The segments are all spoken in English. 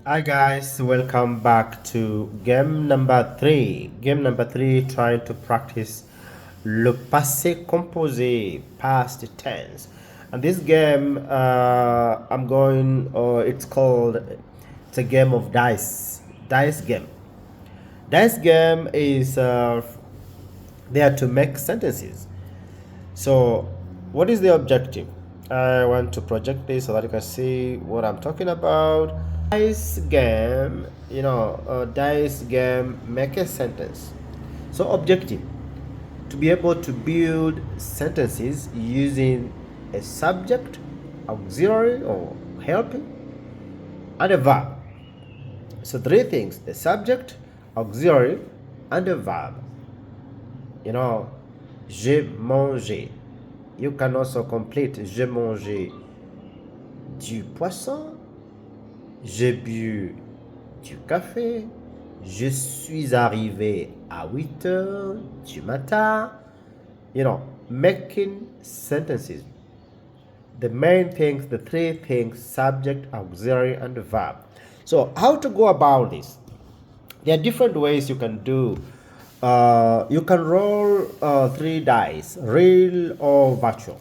Hi guys, welcome back to game number 3. Game number 3, trying to practice le passé composé, past tense. And this game, it's a game of dice game. Dice game is there to make sentences. So, what is the objective? I want to project this so that you can see what I'm talking about. Dice game, make a sentence. So, objective to be able to build sentences using a subject, auxiliary, or helping, and a verb. So, three things: the subject, auxiliary, and a verb. J'ai mangé. You can also complete j'ai mangé du poisson, j'ai bu du café, je suis arrivé à 8 heures du matin. Making sentences. The main things, the three things: subject, auxiliary, and verb. So, how to go about this? There are different ways you can do. You can roll 3 dice, real or virtual.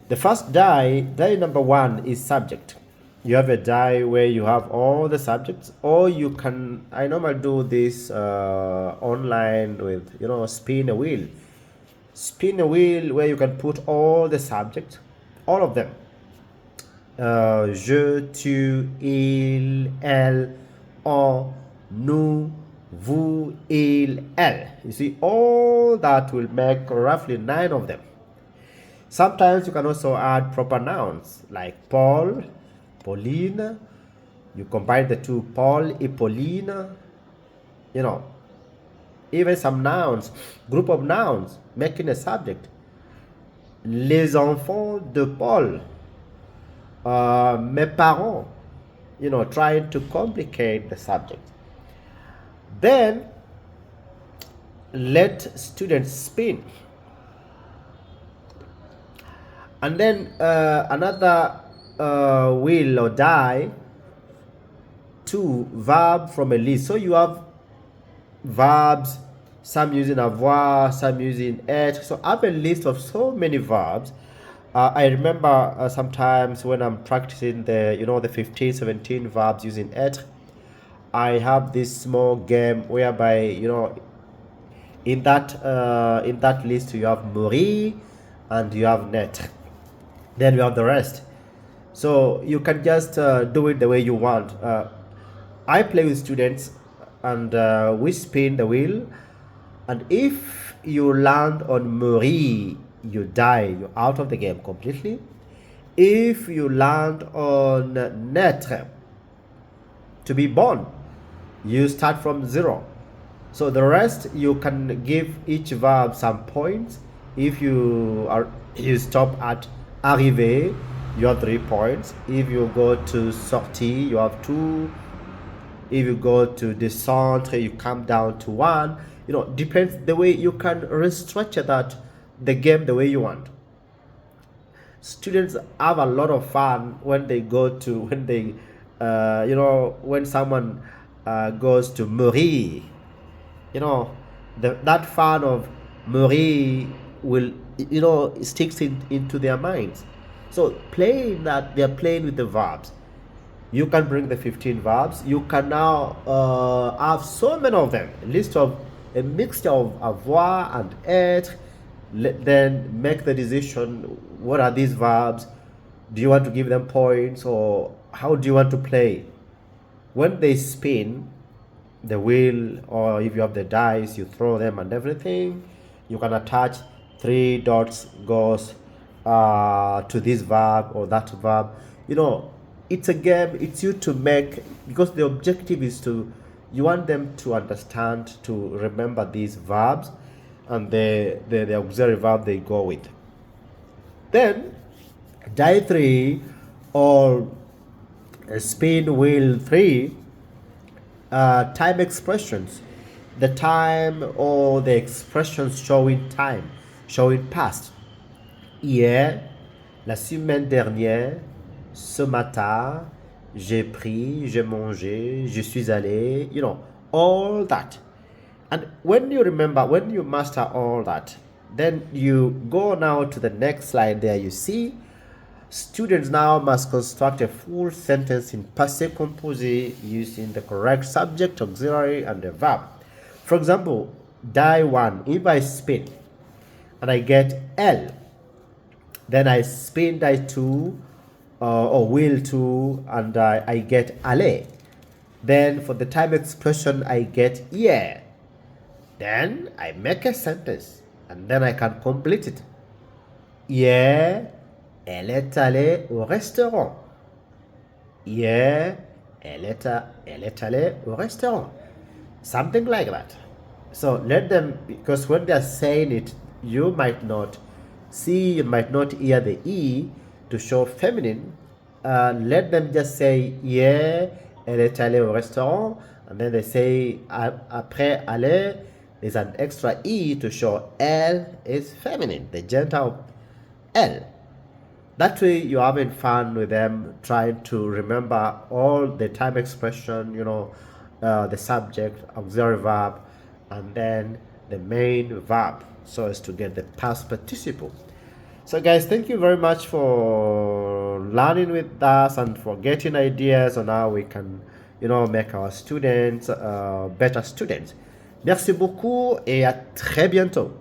The first die number 1, is subject. You have a die where you have all the subjects, or I normally do this online with, spin a wheel. Spin a wheel where you can put all the subjects, all of them. Je, tu, il, elle, on, nous, vous, il, elle. You see, all that will make roughly 9 of them. Sometimes you can also add proper nouns like Paul, Pauline. You combine the two, Paul et Pauline. Even some nouns, group of nouns, making a subject. Les enfants de Paul. Mes parents. Trying to complicate the subject. Then let students spin. And then another wheel or die, 2 verb from a list. So you have verbs, some using avoir, some using être. So I have a list of so many verbs. I remember sometimes when I'm practicing the 15, 17 verbs using être, I have this small game whereby in that list you have mourir and you have naître. Then you have the rest. So you can just do it the way you want. I play with students and we spin the wheel, and if you land on mourir, you die, you're out of the game completely. If you land on naître, to be born, you start from 0. So the rest, you can give each verb some points. If you stop at arriver, you have 3 points. If you go to sortir, you have 2. If you go to descendre, you come down to 1. Depends the way you can restructure the game the way you want. Students have a lot of fun when when someone goes to mourir. That fun of mourir will sticks into their minds. So playing that, they're playing with the verbs. You can bring the 15 verbs. You can now have so many of them, a mixture of avoir and être. Then make the decision, what are these verbs? Do you want to give them points, or how do you want to play? When they spin the wheel, or if you have the dice, you throw them and everything, you can attach 3 dots goes to this verb or that verb. It's a game. It's you to make, because the objective is you want them to understand, to remember these verbs and the auxiliary verb they go with. Then die 3 or spin wheel 3, time expressions. The time or the expressions showing time, showing past. Hier, la semaine dernière, ce matin, j'ai pris, j'ai mangé, je suis allé, all that. And when you remember, when you master all that, then you go now to the next slide. There you see students now must construct a full sentence in Passé Composé using the correct subject, auxiliary, and the verb. For example, die 1, if I spin and I get L, then I spin die 2 or will 2 and I get aller. Then for the time expression, I get yeah. Then I make a sentence and then I can complete it. Hier, elle est allée au restaurant. Hier, elle est allée au restaurant. Something like that. So let them, because when they're saying it, you might not see, you might not hear the E to show feminine. Let them just say, yeah, elle est allée au restaurant. And then they say, après aller, there's an extra E to show elle is feminine, the gender of L. That way you're having fun with them, trying to remember all the time expression, the subject, auxiliary verb, and then the main verb, so as to get the past participle. So guys, thank you very much for learning with us and for getting ideas on how we can, make our students better students. Merci beaucoup et à très bientôt.